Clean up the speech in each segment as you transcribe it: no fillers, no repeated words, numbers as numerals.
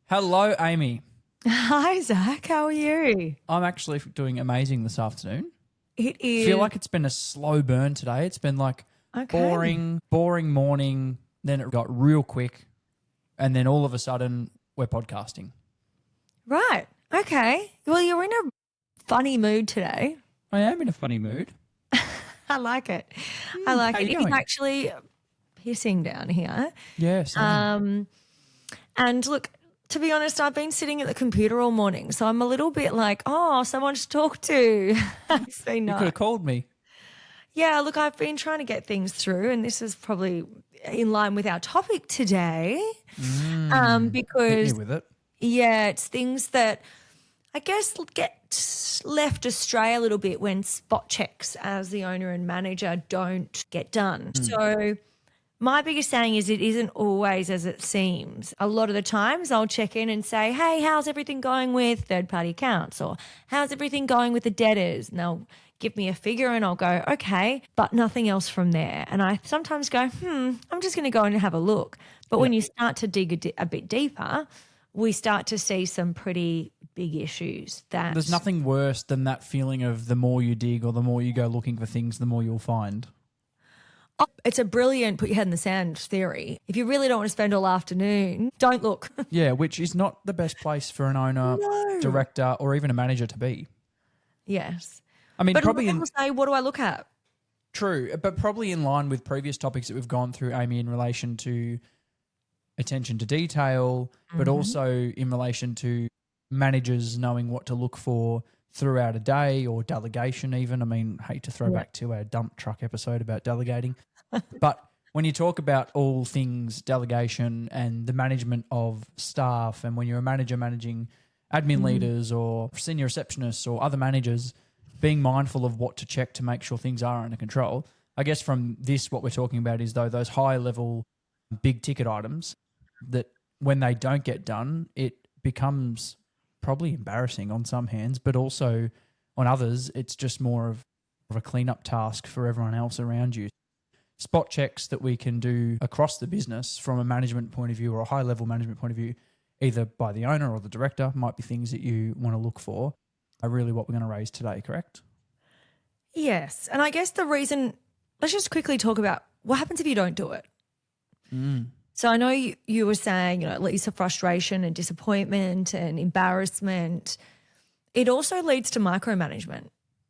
Hello, Amy. Hi, Zac. How are you? I'm actually doing amazing this afternoon. It I is. feel like it's been a slow burn today. It's been like boring morning. Then it got real quick. And then all of a sudden, we're podcasting. Right. Okay. Well, you're in a funny mood today. I am in a funny mood. I like it. I like how it. you It's going? actually pissing down here. Yes. And look, to be honest, I've been sitting at the computer all morning, so I'm a little bit like, oh, someone to talk to. It's been you nice. could have called me. Yeah, look, I've been trying to get things through, and this is probably in line with our topic today. Hit Because me with it. yeah, it's things that I guess get left astray a little bit when spot checks as the owner and manager don't get done. So my biggest saying is it isn't always as it seems. A lot of the times I'll check in and say, hey, how's everything going with third-party accounts? Or how's everything going with the debtors? And they'll give me a figure and I'll go, okay, but nothing else from there. And I sometimes go, I'm just going to go and have a look. But when you start to dig a bit deeper, we start to see some pretty big issues that There's nothing worse than that feeling of the more you dig or the more you go looking for things, the more you'll find. it's a brilliant put your head in the sand theory. If you really don't want to spend all afternoon, don't look. Yeah, which is not the best place for an owner, director, or even a manager to be. Yes. I mean, But probably people say, what do I look at? True, but probably in line with previous topics that we've gone through, Amy, in relation to attention to detail, but also in relation to managers knowing what to look for throughout a day or delegation even. I mean, hate to throw back to our dump truck episode about delegating. But when you talk about all things delegation and the management of staff, and when you're a manager managing admin leaders or senior receptionists or other managers, being mindful of what to check to make sure things are under control. I guess from this, what we're talking about is though those high level big ticket items that when they don't get done, it becomes probably embarrassing on some hands, but also on others, it's just more of a cleanup task for everyone else around you. Spot checks that we can do across the business from a management point of view or a high level management point of view, either by the owner or the director, might be things that you want to look for, are really what we're going to raise today, correct? Yes. And I guess the reason, let's just quickly talk about what happens if you don't do it. So I know you were saying, it leads to frustration and disappointment and embarrassment. It also leads to micromanagement.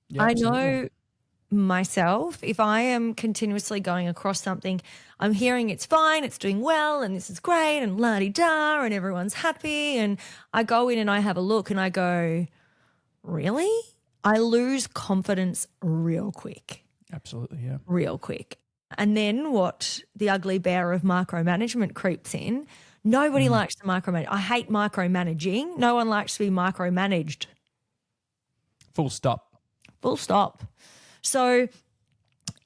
Yeah, I absolutely. know myself, if I am continuously going across something, I'm hearing it's fine, it's doing well, and this is great, and la-di-da, and everyone's happy, and I go in and I have a look and I go, really? I lose confidence real quick. Absolutely, yeah. Real quick. And then what the ugly bear of micromanagement creeps in. Nobody likes to micromanage. I hate micromanaging. No one likes to be micromanaged. Full stop. Full stop. So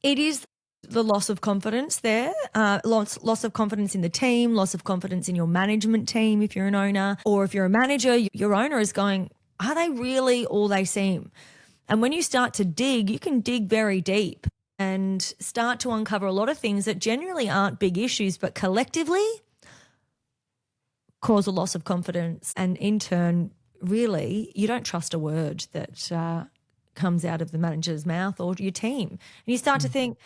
it is the loss of confidence there, loss of confidence in the team, loss of confidence in your management team if you're an owner, or if you're a manager, your owner is going, are they really all they seem? And when you start to dig, you can dig very deep and start to uncover a lot of things that generally aren't big issues, but collectively cause a loss of confidence. And in turn, really, you don't trust a word that comes out of the manager's mouth or your team. And you start to think,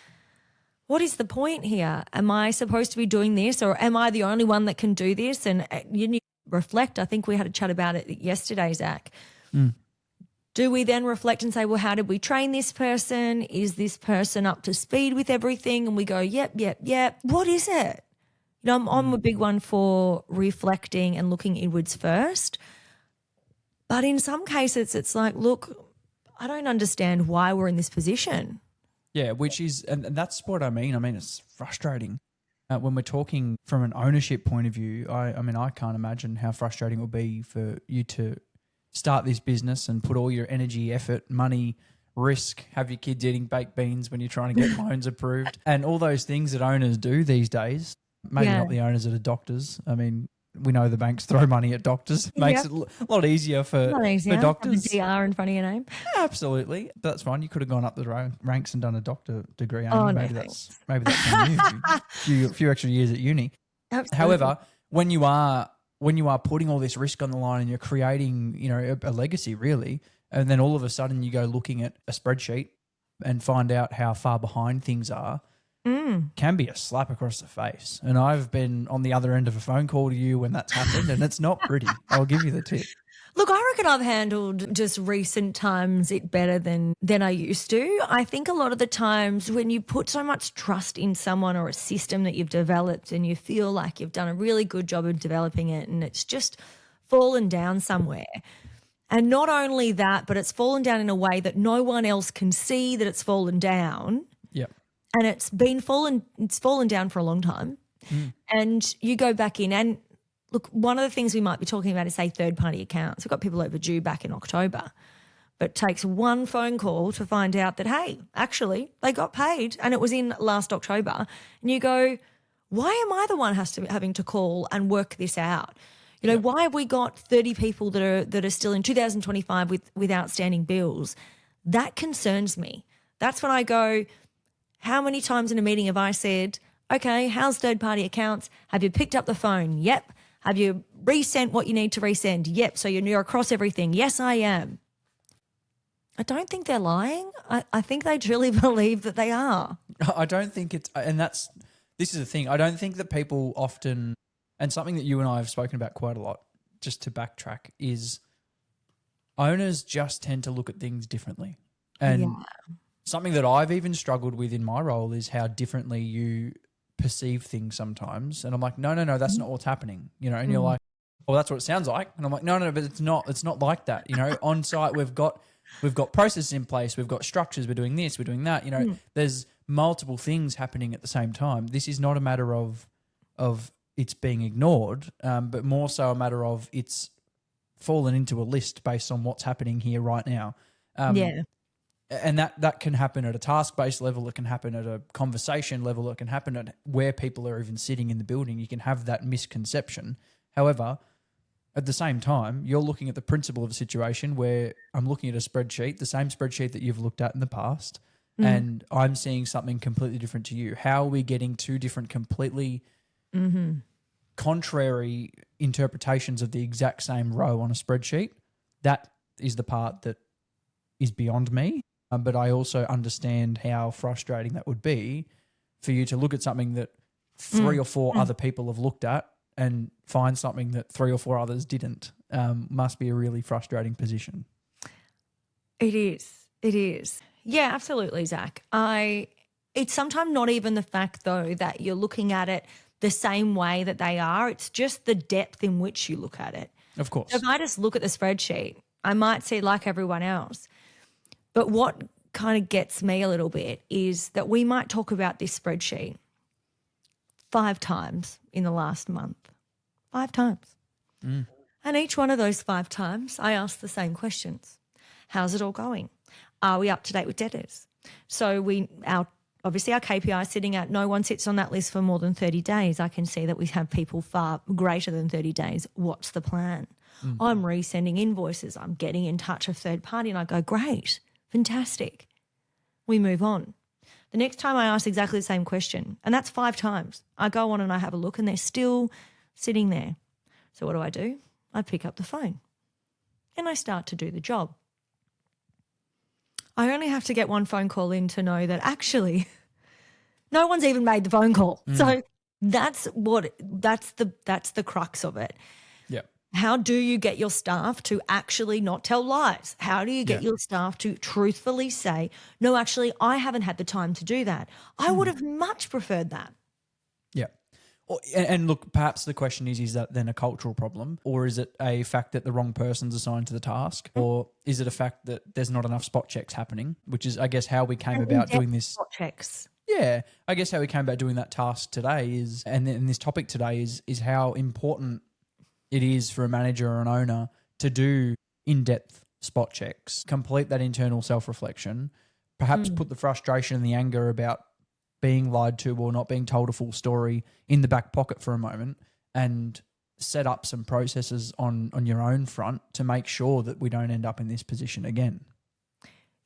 what is the point here? Am I supposed to be doing this, or am I the only one that can do this? And you need to reflect. I think we had a chat about it yesterday, Zac. Do we then reflect and say, well, how did we train this person? Is this person up to speed with everything? And we go, yep. What is it? I'm a big one for reflecting and looking inwards first. But in some cases, it's like, look, I don't understand why we're in this position. Yeah, which is, and that's what I mean. I mean, it's frustrating. When we're talking from an ownership point of view, I mean, I can't imagine how frustrating it would be for you to start this business and put all your energy, effort, money, risk, have your kids eating baked beans when you're trying to get loans approved, and all those things that owners do these days. Maybe not the owners that are doctors. I mean, we know the banks throw money at doctors. Makes it a lot easier for doctors. Have a DR in front of your name. Absolutely. But that's fine. You could have gone up the ranks and done a doctor degree. Amy. Oh, maybe that's on you. A few extra years at uni. Absolutely. However, when you are when you are putting all this risk on the line and you're creating, you know, a legacy really, and then all of a sudden you go looking at a spreadsheet and find out how far behind things are, can be a slap across the face. And I've been on the other end of a phone call to you when that's happened, and it's not pretty. I'll give you the tip. Look, I reckon I've handled just recent times it better than I used to. I think a lot of the times when you put so much trust in someone or a system that you've developed and you feel like you've done a really good job of developing it and it's just fallen down somewhere. And not only that, but it's fallen down in a way that no one else can see that it's fallen down. Yep. And it's fallen down for a long time. And you go back in and look, one of the things we might be talking about is, say, third-party accounts. We've got people overdue back in October, but it takes one phone call to find out that, hey, actually, they got paid and it was in last October. And you go, why am I the one having to call and work this out? You know, why have we got 30 people that are still in 2025 with outstanding bills? That concerns me. That's when I go, how many times in a meeting have I said, okay, how's third-party accounts? Have you picked up the phone? Yep. Have you resent what you need to resend? Yep. So you're across everything. Yes, I am. I don't think they're lying. I think they truly believe that they are. I don't think it's, and this is the thing. I don't think that people often, and something that you and I have spoken about quite a lot, just to backtrack, is owners just tend to look at things differently. And something that I've even struggled with in my role is how differently you perceive things sometimes. And I'm like, no, that's not what's happening. You know, and you're like, well, that's what it sounds like. And I'm like, no, but it's not like that. You know, on site, we've got processes in place. We've got structures. We're doing this, we're doing that. You know, there's multiple things happening at the same time. This is not a matter of it's being ignored, but more so a matter of it's fallen into a list based on what's happening here right now. And that can happen at a task-based level. It can happen at a conversation level. It can happen at where people are even sitting in the building. You can have that misconception. However, at the same time, you're looking at the principle of a situation where I'm looking at a spreadsheet, the same spreadsheet that you've looked at in the past, and I'm seeing something completely different to you. How are we getting two different completely contrary interpretations of the exact same row on a spreadsheet? That is the part that is beyond me. But I also understand how frustrating that would be for you to look at something that three or four other people have looked at and find something that three or four others didn't. Must be a really frustrating position. It is. Yeah, absolutely, Zac. It's sometimes not even the fact, though, that you're looking at it the same way that they are. It's just the depth in which you look at it. Of course. So if I just look at the spreadsheet, I might see like everyone else. But what kind of gets me a little bit is that we might talk about this spreadsheet 5 times in the last month. 5 times. And each one of those 5 times, I ask the same questions. How's it all going? Are we up to date with debtors? So obviously our KPI is sitting at no one sits on that list for more than 30 days. I can see that we have people far greater than 30 days. What's the plan? I'm resending invoices. I'm getting in touch with third party and I go, great. Fantastic. We move on. The next time I ask exactly the same question, and that's 5 times, I go on and I have a look and they're still sitting there. So what do? I pick up the phone and I start to do the job. I only have to get one phone call in to know that actually no one's even made the phone call. So that's the crux of it. Yeah. How do you get your staff to actually not tell lies? How do you get your staff to truthfully say, no, actually, I haven't had the time to do that. I would have much preferred that. Yeah. And look, perhaps the question is that then a cultural problem, or is it a fact that the wrong person's assigned to the task, or is it a fact that there's not enough spot checks happening, which is, I guess, how we came about doing this. Spot checks. Yeah. I guess how we came about doing that task today is, and then this topic today is how important it is for a manager or an owner to do in-depth spot checks, complete that internal self-reflection, perhaps put the frustration and the anger about being lied to or not being told a full story in the back pocket for a moment, and set up some processes on your own front to make sure that we don't end up in this position again.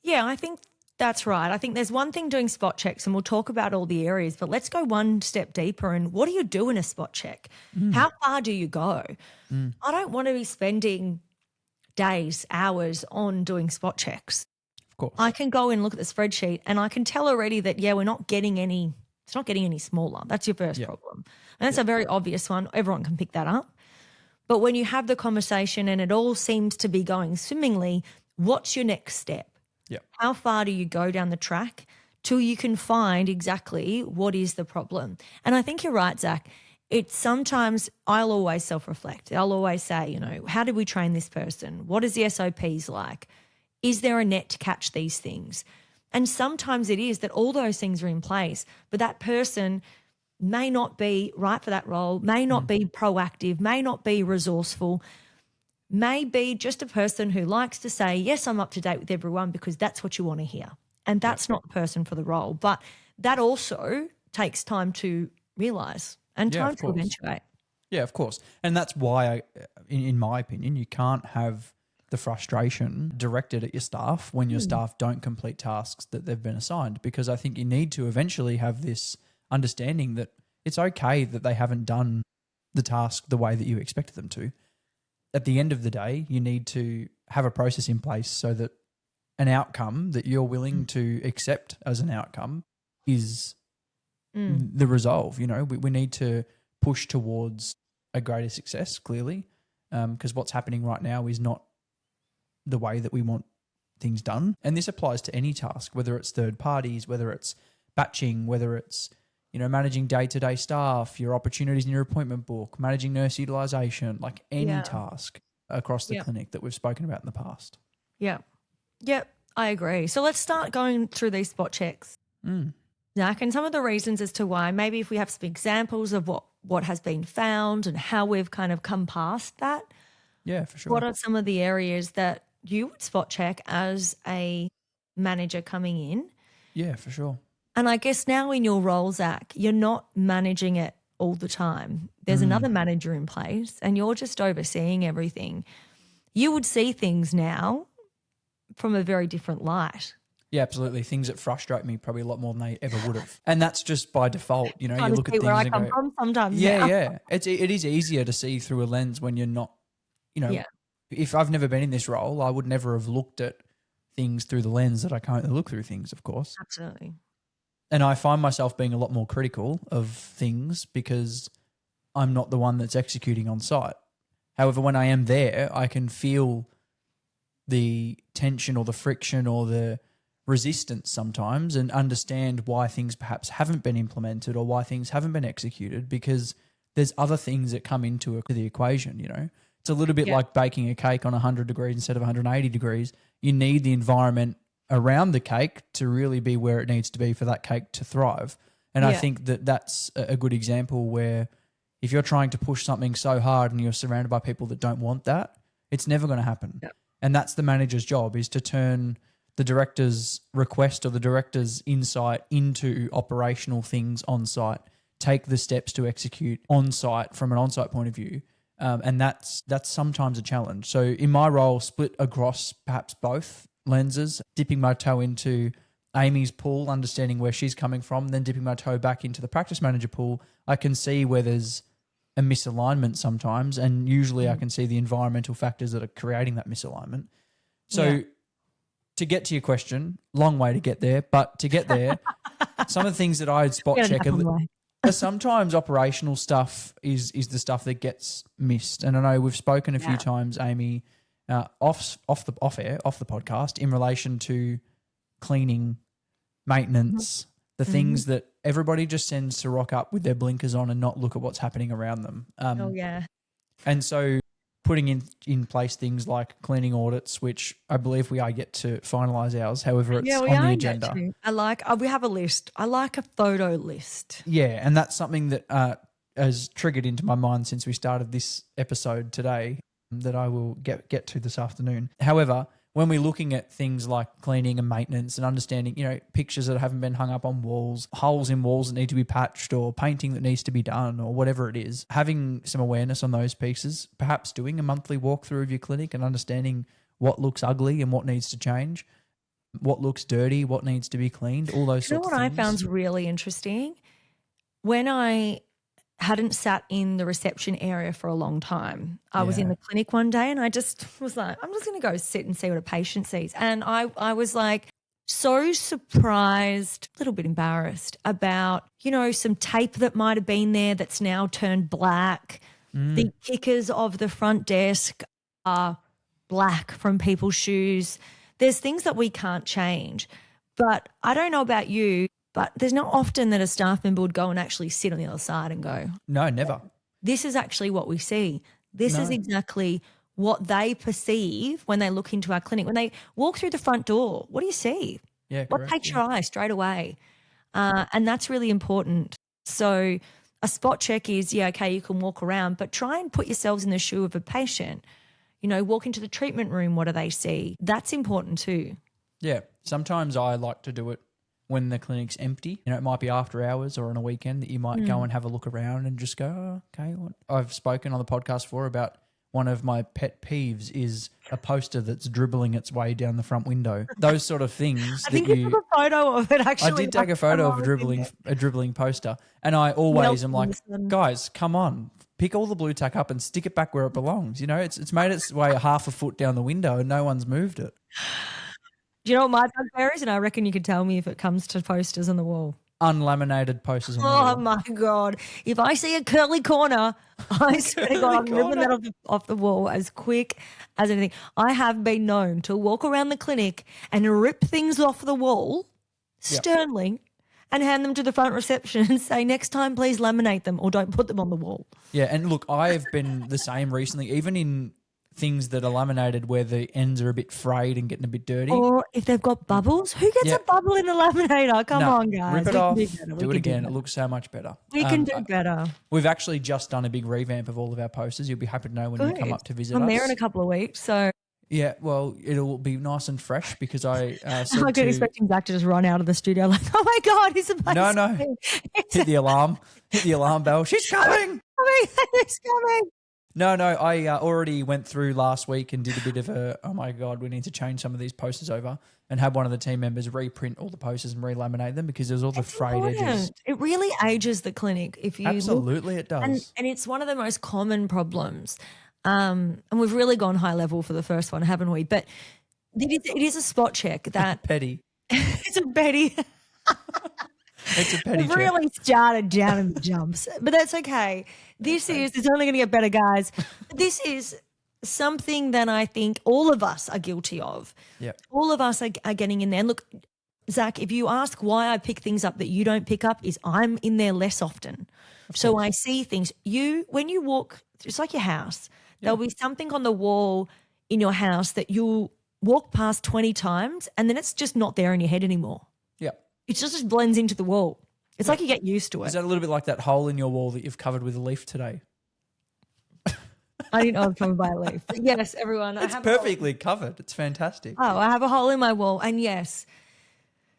Yeah, I think That's right. I think there's one thing doing spot checks, and we'll talk about all the areas, but let's go one step deeper. And what do you do in a spot check? How far do you go? I don't want to be spending days, hours on doing spot checks. Of course. I can go and look at the spreadsheet and I can tell already that, we're not getting any, it's not getting any smaller. That's your first problem. And that's a very obvious one. Everyone can pick that up. But when you have the conversation and it all seems to be going swimmingly, what's your next step? Yeah. How far do you go down the track till you can find exactly what is the problem? And I think you're right, Zac. It's sometimes I'll always self-reflect. I'll always say, how did we train this person? What is the SOPs like? Is there a net to catch these things? And sometimes it is that all those things are in place, but that person may not be right for that role, may not be proactive, may not be resourceful, may be just a person who likes to say, yes, I'm up to date with everyone because that's what you want to hear. And that's not the person for the role. But that also takes time to realise and time to eventuate. Yeah, of course. And that's why, in my opinion, you can't have the frustration directed at your staff when your staff don't complete tasks that they've been assigned, because I think you need to eventually have this understanding that it's okay that they haven't done the task the way that you expected them to. At the end of the day, you need to have a process in place so that an outcome that you're willing to accept as an outcome is the resolve. We need to push towards a greater success, clearly, because what's happening right now is not the way that we want things done. And this applies to any task, whether it's third parties, whether it's batching, whether it's managing day-to-day staff, your opportunities in your appointment book, managing nurse utilisation, like any task across the clinic that we've spoken about in the past. Yeah. Yep, I agree. So let's start going through these spot checks, Zac, and some of the reasons as to why. Maybe if we have some examples of what has been found and how we've kind of come past that. Yeah, for sure. What are some of the areas that you would spot check as a manager coming in? Yeah, for sure. And I guess now in your role, Zac, you're not managing it all the time. There's another manager in place and you're just overseeing everything. You would see things now from a very different light. Yeah, absolutely. Things that frustrate me probably a lot more than they ever would have. And that's just by default. You look at things where I and come go, from sometimes. yeah, now. yeah. It is easier to see through a lens when you're not, if I've never been in this role, I would never have looked at things through the lens that I currently look through things, of course. Absolutely. And I find myself being a lot more critical of things because I'm not the one that's executing on site. However, when I am there, I can feel the tension or the friction or the resistance sometimes and understand why things perhaps haven't been implemented or why things haven't been executed, because there's other things that come into the equation, It's a little bit like baking a cake on 100 degrees instead of 180 degrees. You need the environment around the cake to really be where it needs to be for that cake to thrive. And I think that that's a good example where if you're trying to push something so hard and you're surrounded by people that don't want that, it's never going to happen. Yeah. And that's the manager's job, is to turn the director's request or the director's insight into operational things on site, take the steps to execute on site from an on-site point of view. And that's sometimes a challenge. So in my role, split across perhaps both lenses, dipping my toe into Amy's pool, understanding where she's coming from, then dipping my toe back into the practice manager pool, I can see where there's a misalignment sometimes, and usually I can see the environmental factors that are creating that misalignment. So to get to your question, long way to get there, but to get there, some of the things that I'd spot check are sometimes operational stuff is the stuff that gets missed. And I know we've spoken a few times, Amy, off the podcast in relation to cleaning, maintenance, the things that everybody just sends to rock up with their blinkers on and not look at what's happening around them. And so putting in place things like cleaning audits, which I believe we are yet to finalise ours. However, it's on the agenda. We have a list. I like a photo list. Yeah, and that's something that has triggered into my mind since we started this episode today, that I will get to this afternoon. However, when we're looking at things like cleaning and maintenance and understanding, pictures that haven't been hung up on walls, holes in walls that need to be patched, or painting that needs to be done, or whatever it is, having some awareness on those pieces, perhaps doing a monthly walkthrough of your clinic and understanding what looks ugly and what needs to change. what looks dirty, what needs to be cleaned, all those You know sorts what of I things. found really interesting? When I hadn't sat in the reception area for a long time, I was in the clinic one day and I just was like, I'm just going to go sit and see what a patient sees. And I was like so surprised, a little bit embarrassed about, some tape that might have been there that's now turned black. The kickers of the front desk are black from people's shoes. There's things that we can't change. But I don't know about you, but there's not often that a staff member would go and actually sit on the other side and go, No, never. this is actually what we see. This is exactly what they perceive when they look into our clinic. When they walk through the front door, what do you see? Yeah, What correct, takes your eye straight away? And that's really important. So a spot check is, okay, you can walk around, but try and put yourselves in the shoe of a patient. Walk into the treatment room, what do they see? That's important too. Yeah, sometimes I like to do it when the clinic's empty. It might be after hours or on a weekend that you might go and have a look around and just go, oh, okay. I've spoken on the podcast before about one of my pet peeves is a poster that's dribbling its way down the front window. Those sort of things. I think you took a photo of it actually. I did take a photo of a dribbling poster, and I always am like, guys, come on. Pick all the blue tack up and stick it back where it belongs. It's made its way half a foot down the window and no one's moved it. Do you know what my bugbear is? And I reckon you could tell me if it comes to posters on the wall. Unlaminated posters on the wall. Oh, my God. If I see a curly corner, I swear to God, I'm ripping that off the wall as quick as anything. I have been known to walk around the clinic and rip things off the wall sternly and hand them to the front reception and say, next time, please laminate them or don't put them on the wall. Yeah, and look, I've been the same recently, even in things that are laminated where the ends are a bit frayed and getting a bit dirty. Or if they've got bubbles, who gets a bubble in a laminator? Come on, guys. Rip it off, do it again. It looks so much better. We can do better. We've actually just done a big revamp of all of our posters. You'll be happy to know when you come up to visit us. I'm there in a couple of weeks, so... Yeah, well, it'll be nice and fresh because I said I could expecting Zac to just run out of the studio like, oh my God, he's amazing. No. Hit the alarm bell. She's coming. He's coming. No, I already went through last week and did a bit of oh my God, we need to change some of these posters over and had one of the team members reprint all the posters and relaminate them because there's all the frayed edges. It really ages the clinic if you Absolutely it does. And it's one of the most common problems. And we've really gone high level for the first one, haven't we? But it is a spot check that petty. It's a petty. It's a petty check. Really started down in the jumps, but that's okay. It's only going to get better, guys. This is something that I think all of us are guilty of. Yeah. All of us are getting in there. And look, Zac, if you ask why I pick things up that you don't pick up, is I'm in there less often. So I see things. When you walk, it's like your house. There'll be something on the wall in your house that you'll walk past 20 times and then it's just not there in your head anymore. Yeah. It just blends into the wall. It's like you get used to it. Is that a little bit like that hole in your wall that you've covered with a leaf today? I didn't know I was covered by a leaf. But yes, everyone. It's perfectly covered. It's fantastic. Oh, I have a hole in my wall. And yes,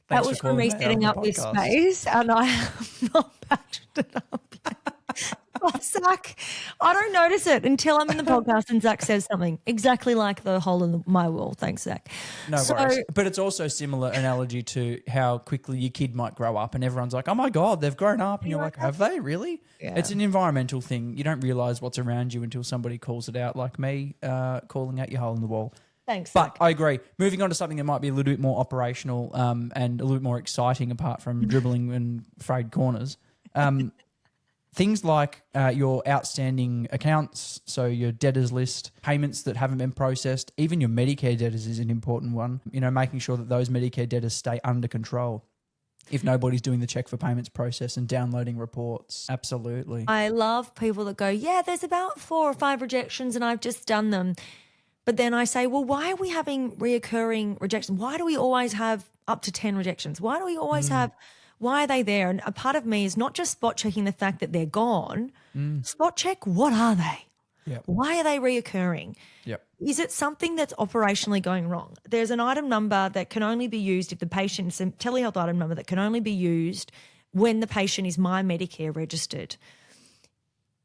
that was from me setting up this space and I have not patched it up yet. Oh, Zac, I don't notice it until I'm in the podcast and Zac says something exactly like the hole in my wall. Thanks, Zac. No worries. But it's also a similar analogy to how quickly your kid might grow up and everyone's like, oh my God, they've grown up. And you're like, have they really? Yeah. It's an environmental thing. You don't realise what's around you until somebody calls it out, like me calling out your hole in the wall. Thanks, But Zac. I agree. Moving on to something that might be a little bit more operational and a little bit more exciting apart from dribbling and frayed corners. Things like your outstanding accounts, so your debtors list, payments that haven't been processed, even your Medicare debtors is an important one. Making sure that those Medicare debtors stay under control. If nobody's doing the check for payments process and downloading reports. Absolutely. I love people that go, yeah, there's about 4 or 5 rejections and I've just done them. But then I say, well, why are we having reoccurring rejections? Why do we always have up to 10 rejections? Why do we always why are they there? And a part of me is not just spot checking the fact that they're gone. Spot check, what are they? Yep. Why are they reoccurring? Yep. Is it something that's operationally going wrong? There's an item number that can only be used if the patient's a telehealth item number that can only be used when the patient is My Medicare registered.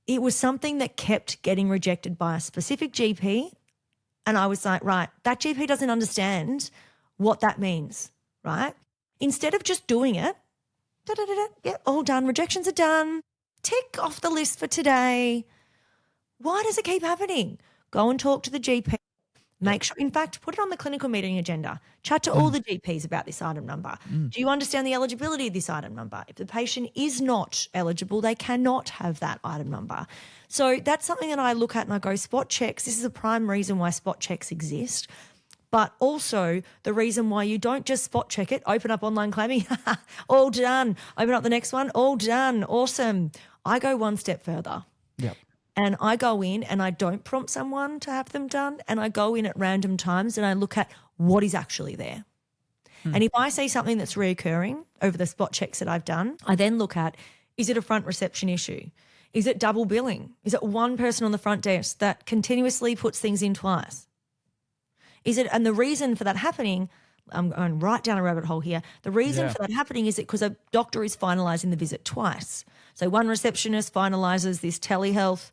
It was something that kept getting rejected by a specific GP. And I was like, right, that GP doesn't understand what that means, right? Instead of just doing it, yeah, all done, rejections are done, tick off the list for today. Why does it keep happening? Go and talk to the GP. Make sure, in fact, put it on the clinical meeting agenda. Chat to all the GPs about this item number. Do you understand the eligibility of this item number? If the patient is not eligible, they cannot have that item number. So that's something that I look at and I go, spot checks. This is a prime reason why spot checks exist. But also the reason why you don't just spot check it, open up online claiming, all done. Open up the next one, all done. Awesome. I go one step further. Yep. And I go in and I don't prompt someone to have them done. And I go in at random times and I look at what is actually there. And if I see something that's reoccurring over the spot checks that I've done, I then look at, is it a front reception issue? Is it double billing? Is it one person on the front desk that continuously puts things in twice? Is it, and the reason for that happening, I'm going right down a rabbit hole here. The reason for that happening is because a doctor is finalising the visit twice. So one receptionist finalises this telehealth,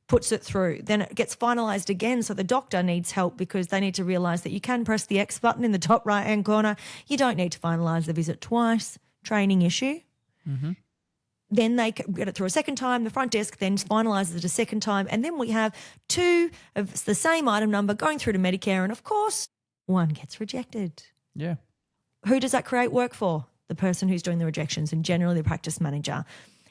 puts it through. Then it gets finalised again, so the doctor needs help because they need to realise that you can press the X button in the top right-hand corner. You don't need to finalise the visit twice. Training issue. Then they get it through a second time. The front desk then finalises it a second time. And then we have two of the same item number going through to Medicare. And, of course, one gets rejected. Yeah. Who does that create work for? The person who's doing the rejections and generally the practice manager.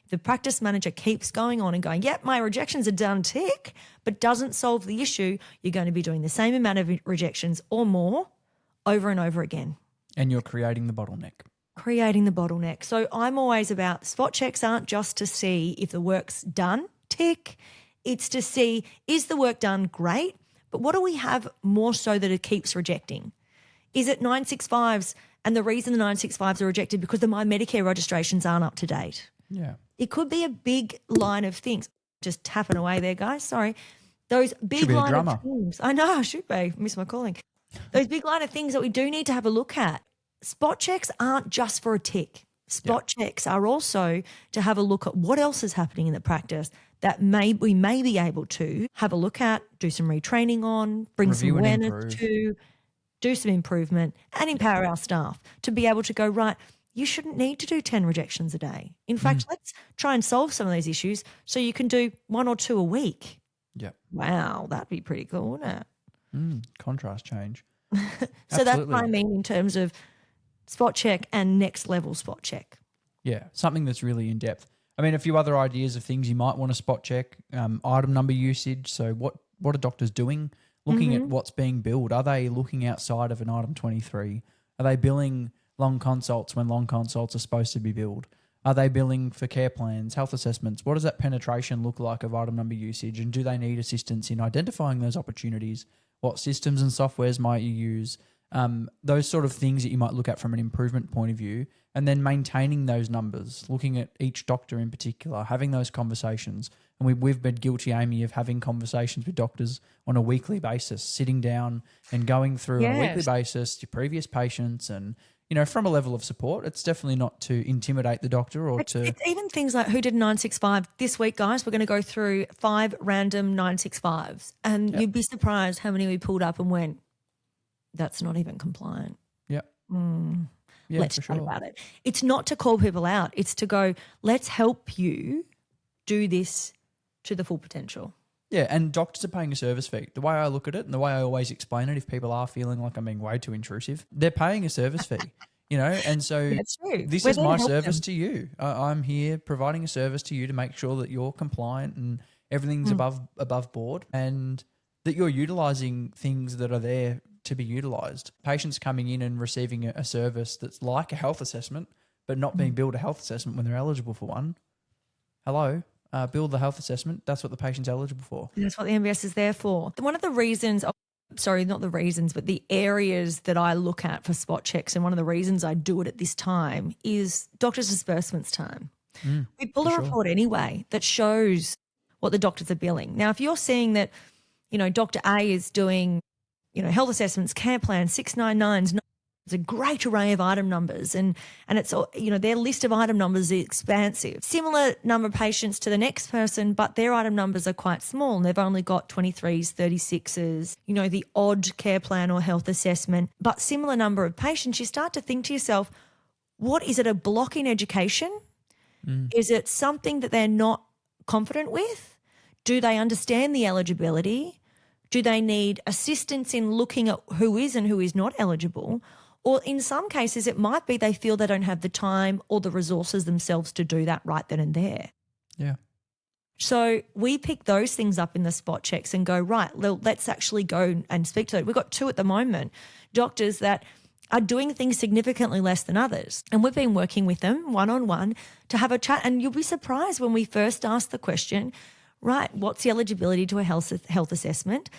The practice manager keeps going on and going, yep, my rejections are done, tick, but doesn't solve the issue. You're going to be doing the same amount of rejections or more over and over again. And you're creating the bottleneck. Creating the bottleneck. So I'm always about spot checks aren't just to see if the work's done, tick. It's to see, is the work done? Great. But what do we have more so that it keeps rejecting? Is it 965s and the reason the 965s are rejected because my Medicare registrations aren't up to date? Yeah. It could be a big line of things. Just tapping away there, guys. Sorry. Those big Should be a line drummer. of things. I know, I should be. Miss my calling. Those big line of things that we do need to have a look at. Spot checks aren't just for a tick. Spot checks are also to have a look at what else is happening in the practice that we may be able to have a look at, do some retraining on, bring Review some and awareness improve. to, do some improvement and empower our staff to be able to go, right, you shouldn't need to do 10 rejections a day. In fact, let's try and solve some of these issues so you can do 1 or 2 a week. Yep. Wow, that'd be pretty cool, wouldn't it? Contrast change. So that's Absolutely. what I mean in terms of spot check and next level spot check. Yeah, something that's really in depth. I mean, a few other ideas of things you might want to spot check. Item number usage. So what are doctors doing? Looking at what's being billed. Are they looking outside of an item 23? Are they billing long consults when long consults are supposed to be billed? Are they billing for care plans, health assessments? What does that penetration look like of item number usage? And do they need assistance in identifying those opportunities? What systems and softwares might you use? Those sort of things that you might look at from an improvement point of view, and then maintaining those numbers, looking at each doctor in particular, having those conversations. And we've been guilty, Amy, of having conversations with doctors on a weekly basis, sitting down and going through on a weekly basis your previous patients and, you know, from a level of support. It's definitely not to intimidate the doctor or It's even things like who did 965 this week, guys. We're going to go through 5 random 965s and you'd be surprised how many we pulled up and went, that's not even compliant. Yeah, Let's for chat sure. about it. It's not to call people out. It's to go, let's help you do this to the full potential. Yeah, and doctors are paying a service fee. The way I look at it and the way I always explain it, if people are feeling like I'm being way too intrusive, they're paying a service fee, you know, and so That's true. this We're is there to my help service them. to you. I'm here providing a service to you to make sure that you're compliant and everything's above board and that you're utilising things that are there to be utilised. Patients coming in and receiving a service that's like a health assessment but not being billed a health assessment when they're eligible for one. Hello? Build the health assessment. That's what the patient's eligible for. That's what the MBS is there for. One of the reasons, not the reasons, but the areas that I look at for spot checks, and one of the reasons I do it at this time is doctors' disbursements time. We pull a report anyway that shows what the doctors are billing. Now, if you're seeing that, you know, Dr. A is doing, you know, health assessments, care plans, 699s, There's a great array of item numbers and it's, their list of item numbers is expansive. Similar number of patients to the next person, but their item numbers are quite small and they've only got 23s, 36s, the odd care plan or health assessment, but similar number of patients. You start to think to yourself, what is it, a block in education? Is it something that they're not confident with? Do they understand the eligibility? Do they need assistance in looking at who is and who is not eligible? Or in some cases, it might be they feel they don't have the time or the resources themselves to do that right then and there. Yeah. So we pick those things up in the spot checks and go, right, let's actually go and speak to it. We've got 2 at the moment, doctors that are doing things significantly less than others. And we've been working with them one-on-one to have a chat. And you'll be surprised when we first asked the question, right, what's the eligibility to a health assessment?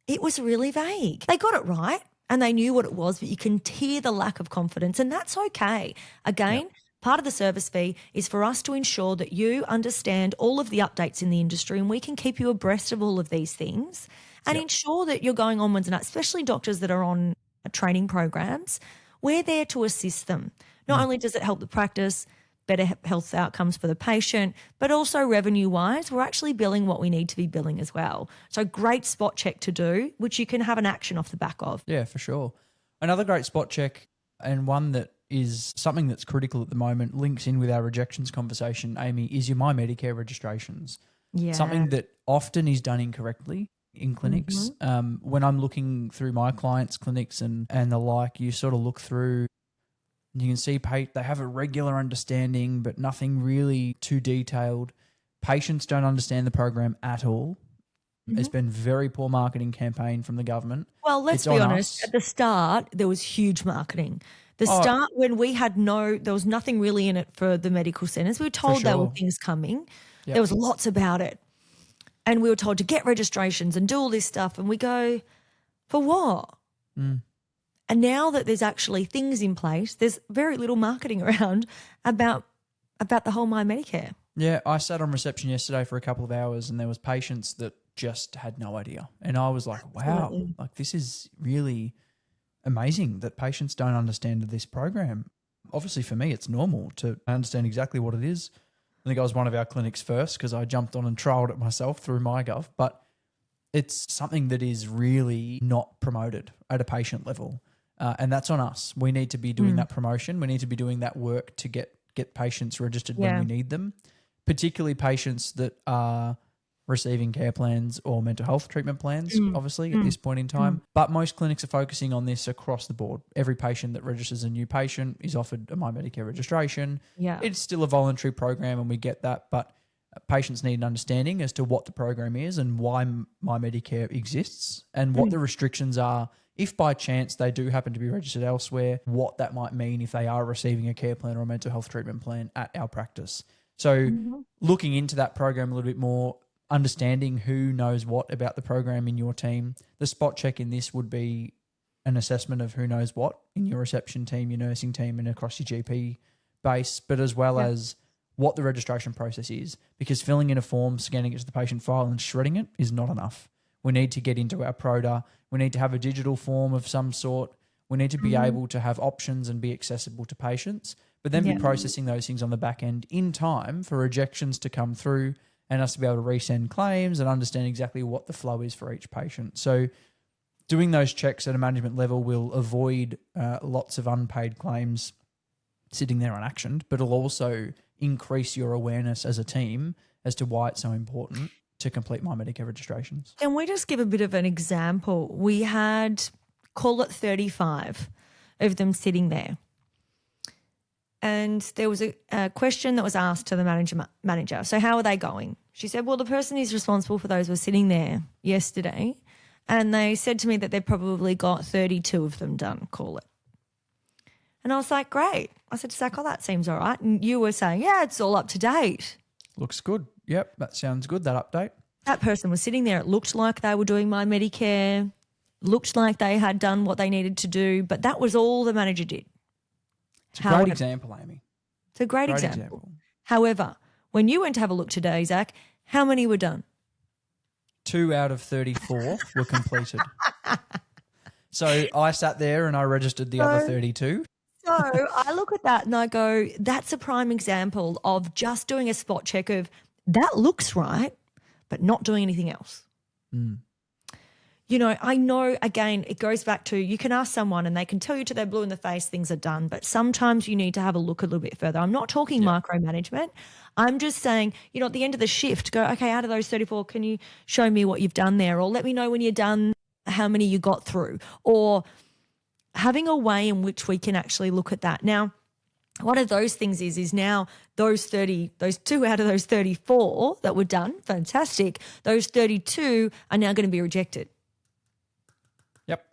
It was really vague. They got it right and they knew what it was, but you can hear the lack of confidence, and that's okay. Again, part of the service fee is for us to ensure that you understand all of the updates in the industry and we can keep you abreast of all of these things and ensure that you're going onwards and up, especially doctors that are on training programs. We're there to assist them. Not only does it help the practice, better health outcomes for the patient, but also revenue-wise, we're actually billing what we need to be billing as well. So great spot check to do, which you can have an action off the back of. Yeah, for sure. Another great spot check, and one that is something that's critical at the moment, links in with our rejections conversation, Amy, is your My Medicare registrations. Yeah. Something that often is done incorrectly in clinics. When I'm looking through my clients' clinics and the like, you sort of look through, you can see they have a regular understanding, but nothing really too detailed. Patients don't understand the program at all. It's been very poor marketing campaign from the government. Well, let's be honest. At the start, there was huge marketing. Start when we had there was nothing really in it for the medical centres. We were told there were things coming. Yep. There was lots about it. And we were told to get registrations and do all this stuff. And we go, for what? And now that there's actually things in place, there's very little marketing around about the whole My Medicare. Yeah, I sat on reception yesterday for a couple of hours and there was patients that just had no idea. And I was like, wow, like this is really amazing that patients don't understand this program. Obviously for me, it's normal to understand exactly what it is. I think I was one of our clinics first because I jumped on and trialled it myself through MyGov, but it's something that is really not promoted at a patient level. And that's on us. We need to be doing that promotion. We need to be doing that work to get patients registered when we need them, particularly patients that are receiving care plans or mental health treatment plans, obviously, at this point in time. But most clinics are focusing on this across the board. Every patient that registers a new patient is offered a My Medicare registration. Yeah. It's still a voluntary program and we get that, but patients need an understanding as to what the program is and why My Medicare exists and what the restrictions are. If by chance they do happen to be registered elsewhere, what that might mean if they are receiving a care plan or a mental health treatment plan at our practice. So looking into that program a little bit more, understanding who knows what about the program in your team. The spot check in this would be an assessment of who knows what in your reception team, your nursing team, and across your GP base, but as well as what the registration process is, because filling in a form, scanning it to the patient file and shredding it is not enough. We need to get into our PRODA. We need to have a digital form of some sort. We need to be able to have options and be accessible to patients, but then be processing those things on the back end in time for rejections to come through and us to be able to resend claims and understand exactly what the flow is for each patient. So doing those checks at a management level will avoid lots of unpaid claims sitting there unactioned, but it'll also increase your awareness as a team as to why it's so important to complete My Medicare registrations. Can we just give a bit of an example? We had, call it 35 of them sitting there. And there was a question that was asked to the manager. So how are they going? She said, well, the person who's responsible for those was sitting there yesterday and they said to me that they've probably got 32 of them done, call it. And I was like, great. I said to Zac, oh, that seems all right. And you were saying, yeah, it's all up to date. Looks good. Yep, that sounds good, that update. That person was sitting there. It looked like they were doing My Medicare, looked like they had done what they needed to do, but that was all the manager did. It's a great example, Amy. It's a great example. However, when you went to have a look today, Zac, how many were done? 2 out of 34 were completed. So I sat there and I registered the other 32. So I look at that and I go, that's a prime example of just doing a spot check of that looks right, but not doing anything else. You know, I know, again, it goes back to you can ask someone and they can tell you till they're blue in the face things are done, but sometimes you need to have a look a little bit further. I'm not talking micromanagement. I'm just saying, you know, at the end of the shift, go, okay, out of those 34, can you show me what you've done there? Or let me know when you're done how many you got through. Or having a way in which we can actually look at that. Now, one of those things is now those 2 out of those 34 that were done, fantastic, those 32 are now going to be rejected. Yep.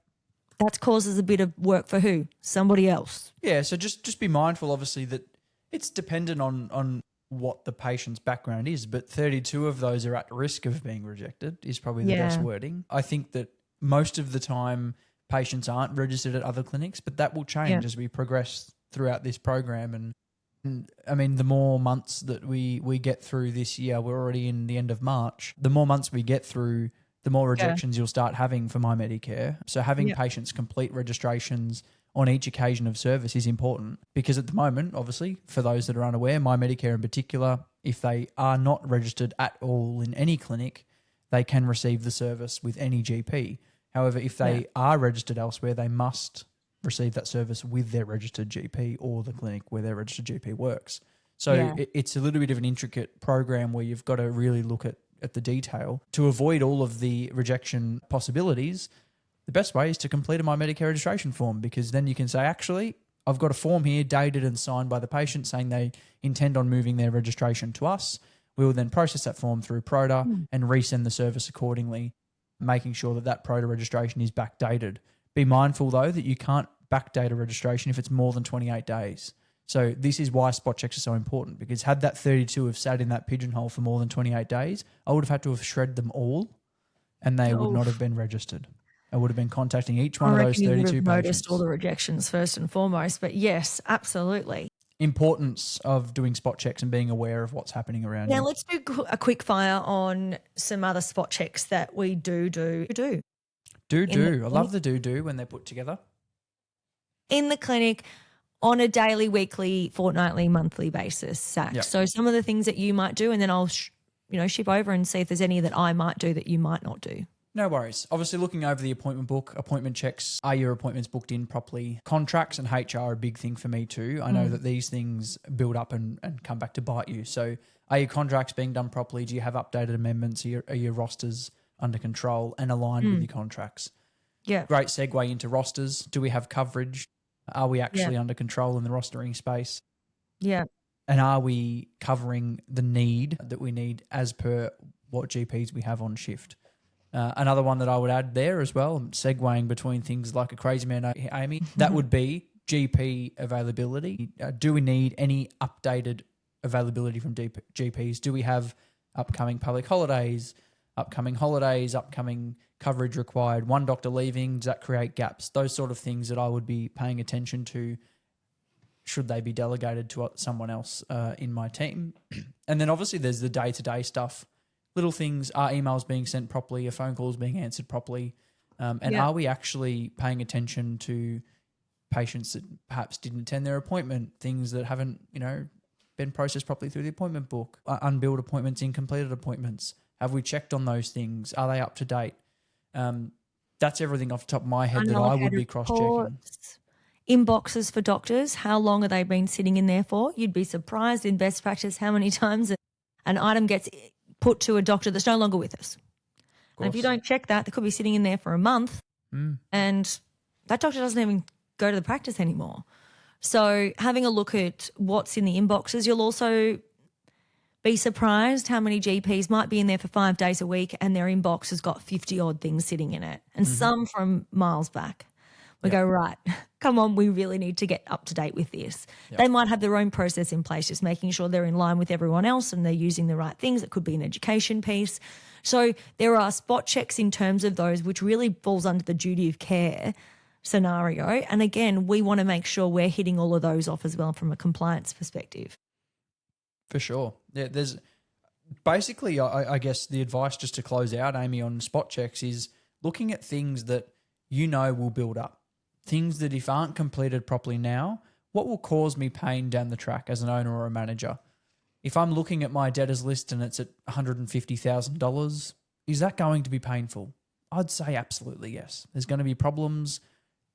That causes a bit of work for who? Somebody else. Yeah, so just be mindful, obviously, that it's dependent on what the patient's background is, but 32 of those are at risk of being rejected is probably the best wording. I think that most of the time patients aren't registered at other clinics, but that will change as we progress throughout this program. And I mean, the more months that we get through this year, we're already in the end of March, the more months we get through, the more rejections you'll start having for My Medicare. So having patients complete registrations on each occasion of service is important, because at the moment, obviously, for those that are unaware, My Medicare in particular, if they are not registered at all in any clinic, they can receive the service with any GP. However, if they are registered elsewhere, they must receive that service with their registered GP or the clinic where their registered GP works. So it's a little bit of an intricate program where you've got to really look at the detail. To avoid all of the rejection possibilities, the best way is to complete a My Medicare registration form, because then you can say, actually, I've got a form here dated and signed by the patient saying they intend on moving their registration to us. We will then process that form through Proda and resend the service accordingly, making sure that that Proda registration is backdated. Be mindful, though, that you can't backdate a registration if it's more than 28 days. So this is why spot checks are so important, because had that 32 have sat in that pigeonhole for more than 28 days, I would have had to have shredded them all and they would not have been registered. I would have been contacting each one of those 32 patients. You would have noticed all the rejections first and foremost, but yes, absolutely. Importance of doing spot checks and being aware of what's happening around you. Now let's do a quick fire on some other spot checks that we do. I love the do when they're put together. In the clinic on a daily, weekly, fortnightly, monthly basis, Zac. Yep. So some of the things that you might do, and then I'll ship over and see if there's any that I might do that you might not do. No worries. Obviously, looking over the appointment book, appointment checks, are your appointments booked in properly? Contracts and HR are a big thing for me too. I know that these things build up and come back to bite you. So are your contracts being done properly? Do you have updated amendments? Are your rosters under control and aligned with your contracts? Yeah. Great segue into rosters. Do we have coverage? Are we actually under control in the rostering space? Yeah. And are we covering the need that we need as per what GPs we have on shift? Another one that I would add there as well, segueing between things like a crazy man, Amy, that would be GP availability. Do we need any updated availability from GPs? Do we have upcoming public holidays, upcoming coverage required, one doctor leaving? Does that create gaps? Those sort of things that I would be paying attention to. Should they be delegated to someone else in my team? And then obviously there's the day-to-day stuff. Little things, are emails being sent properly? Are phone calls being answered properly? Are we actually paying attention to patients that perhaps didn't attend their appointment, things that haven't, been processed properly through the appointment book, unbilled appointments, incompleted appointments? Have we checked on those things? Are they up to date? That's everything off the top of my head that I would be cross-checking. Inboxes for doctors, how long have they been sitting in there for? You'd be surprised in best practice how many times an item gets put to a doctor that's no longer with us. And if you don't check that, they could be sitting in there for a month and that doctor doesn't even go to the practice anymore. So having a look at what's in the inboxes, you'll also be surprised how many GPs might be in there for 5 days a week and their inbox has got 50 odd things sitting in it and some from miles back. We go, right, come on, we really need to get up to date with this. Yep. They might have their own process in place, just making sure they're in line with everyone else and they're using the right things. It could be an education piece. So there are spot checks in terms of those, which really falls under the duty of care scenario. And again, we want to make sure we're hitting all of those off as well from a compliance perspective. For sure. Yeah, there's basically, I guess the advice just to close out, Amy, on spot checks is looking at things that will build up. Things that if aren't completed properly now, what will cause me pain down the track as an owner or a manager? If I'm looking at my debtors list and it's at $150,000, is that going to be painful? I'd say absolutely yes. There's going to be problems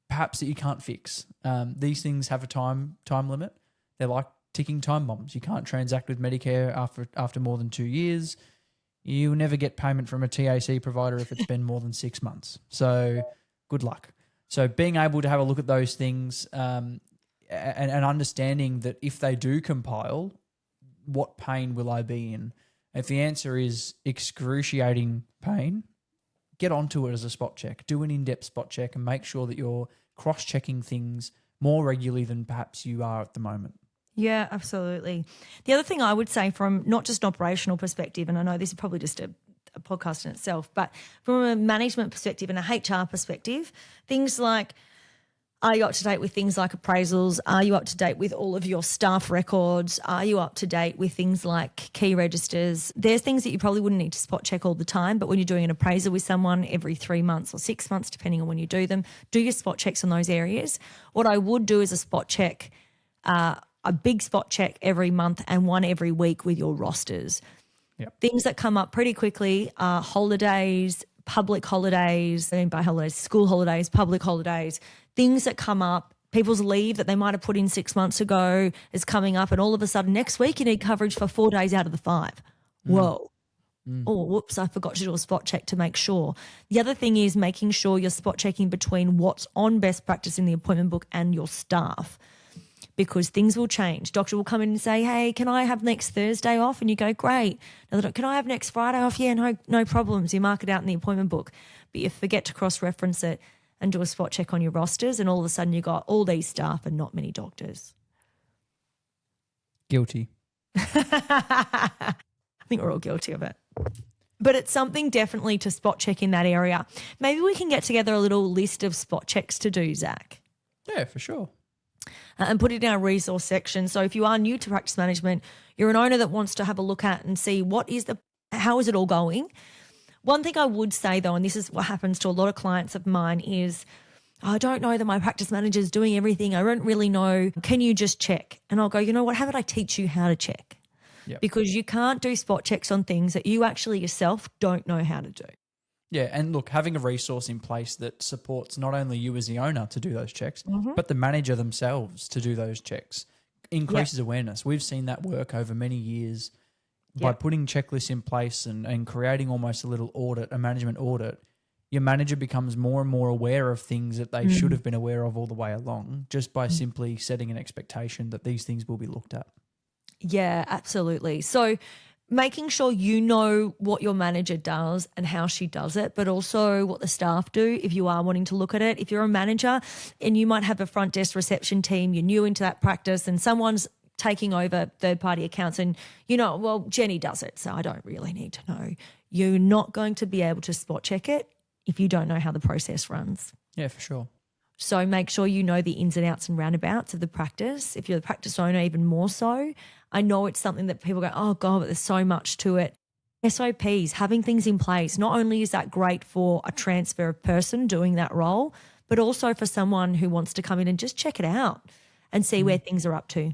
perhaps that you can't fix. These things have a time limit. They're like ticking time bombs. You can't transact with Medicare after more than 2 years. You'll never get payment from a TAC provider if it's been more than 6 months. So good luck. So being able to have a look at those things and understanding that if they do compile, what pain will I be in? If the answer is excruciating pain, get onto it as a spot check. Do an in-depth spot check and make sure that you're cross-checking things more regularly than perhaps you are at the moment. Yeah, absolutely. The other thing I would say from not just an operational perspective, and I know this is probably just a podcast in itself, but from a management perspective and a HR perspective, things like, are you up to date with things like appraisals? Are you up to date with all of your staff records? Are you up to date with things like key registers? There's things that you probably wouldn't need to spot check all the time, but when you're doing an appraisal with someone every 3 months or 6 months, depending on when you do them, do your spot checks on those areas. What I would do is a spot check, a big spot check every month and one every week with your rosters. Yep. Things that come up pretty quickly are holidays, public holidays, I mean by holidays, school holidays, public holidays, things that come up, people's leave that they might have put in 6 months ago is coming up, and all of a sudden next week you need coverage for 4 days out of the 5. Whoa. Oh, whoops, I forgot to do a spot check to make sure. The other thing is making sure you're spot checking between what's on best practice in the appointment book and your staff, because things will change. Doctor will come in and say, hey, can I have next Thursday off? And you go, great. Can I have next Friday off? Yeah, no problems. You mark it out in the appointment book, but you forget to cross-reference it and do a spot check on your rosters, and all of a sudden you got all these staff and not many doctors. Guilty. I think we're all guilty of it. But it's something definitely to spot check in that area. Maybe we can get together a little list of spot checks to do, Zac. Yeah, for sure. And put it in our resource section. So if you are new to practice management, you're an owner that wants to have a look at and see how is it all going. One thing I would say though, and this is what happens to a lot of clients of mine, is I don't know that my practice manager is doing everything. I don't really know. Can you just check? And I'll go, you know what, how about I teach you how to check? Yep. Because you can't do spot checks on things that you actually yourself don't know how to do. Yeah, and look, having a resource in place that supports not only you as the owner to do those checks, but the manager themselves to do those checks increases awareness. We've seen that work over many years by putting checklists in place and creating almost a little audit, a management audit. Your manager becomes more and more aware of things that they should have been aware of all the way along, just by simply setting an expectation that these things will be looked at. Yeah, absolutely. So making sure you know what your manager does and how she does it, but also what the staff do if you are wanting to look at it. If you're a manager and you might have a front desk reception team, you're new into that practice and someone's taking over third-party accounts and, well, Jenny does it, so I don't really need to know. You're not going to be able to spot check it if you don't know how the process runs. Yeah, for sure. So make sure you know the ins and outs and roundabouts of the practice. If you're the practice owner, even more so. I know it's something that people go, oh, God, but there's so much to it. SOPs, having things in place, not only is that great for a transfer of person doing that role, but also for someone who wants to come in and just check it out and see where things are up to.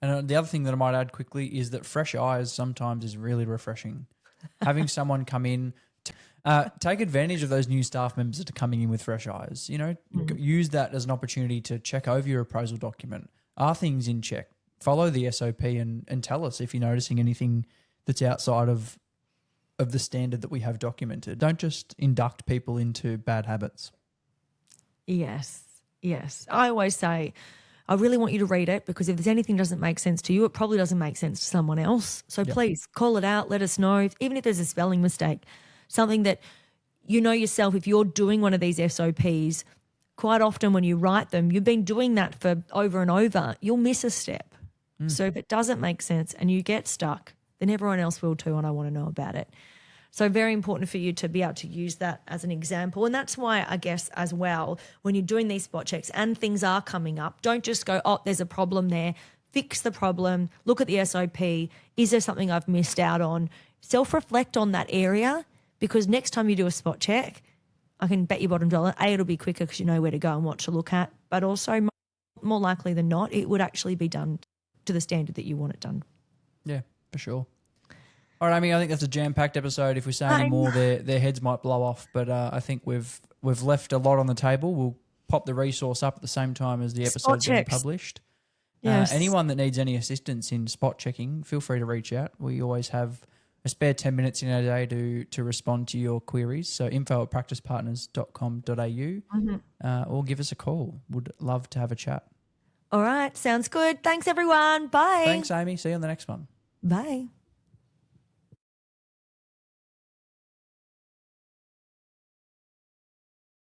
And the other thing that I might add quickly is that fresh eyes sometimes is really refreshing. Having someone come in, take advantage of those new staff members that are coming in with fresh eyes. Use that as an opportunity to check over your appraisal document. Are things in check? Follow the SOP and tell us if you're noticing anything that's outside of the standard that we have documented. Don't just induct people into bad habits. Yes. I always say, I really want you to read it, because if there's anything that doesn't make sense to you, it probably doesn't make sense to someone else. So please call it out, let us know, even if there's a spelling mistake, something that yourself, if you're doing one of these SOPs, quite often when you write them, you've been doing that for over and over, you'll miss a step. So if it doesn't make sense and you get stuck, then everyone else will too, and I want to know about it. So very important for you to be able to use that as an example. And that's why I guess as well, when you're doing these spot checks and things are coming up, don't just go, oh, there's a problem there. Fix the problem. Look at the SOP. Is there something I've missed out on? Self-reflect on that area, because next time you do a spot check, I can bet you bottom dollar, A, it'll be quicker because you know where to go and what to look at, but also more likely than not, it would actually be done to the standard that you want it done. Yeah, for sure. All right, Amy, I think that's a jam-packed episode. If we say any more, their heads might blow off. But I think we've left a lot on the table. We'll pop the resource up at the same time as the episode's being published. Yes. Anyone that needs any assistance in spot checking, feel free to reach out. We always have a spare 10 minutes in our day to respond to your queries. So info@practicepartners.com.au or give us a call. Would love to have a chat. All right. Sounds good. Thanks, everyone. Bye. Thanks, Amy. See you on the next one. Bye.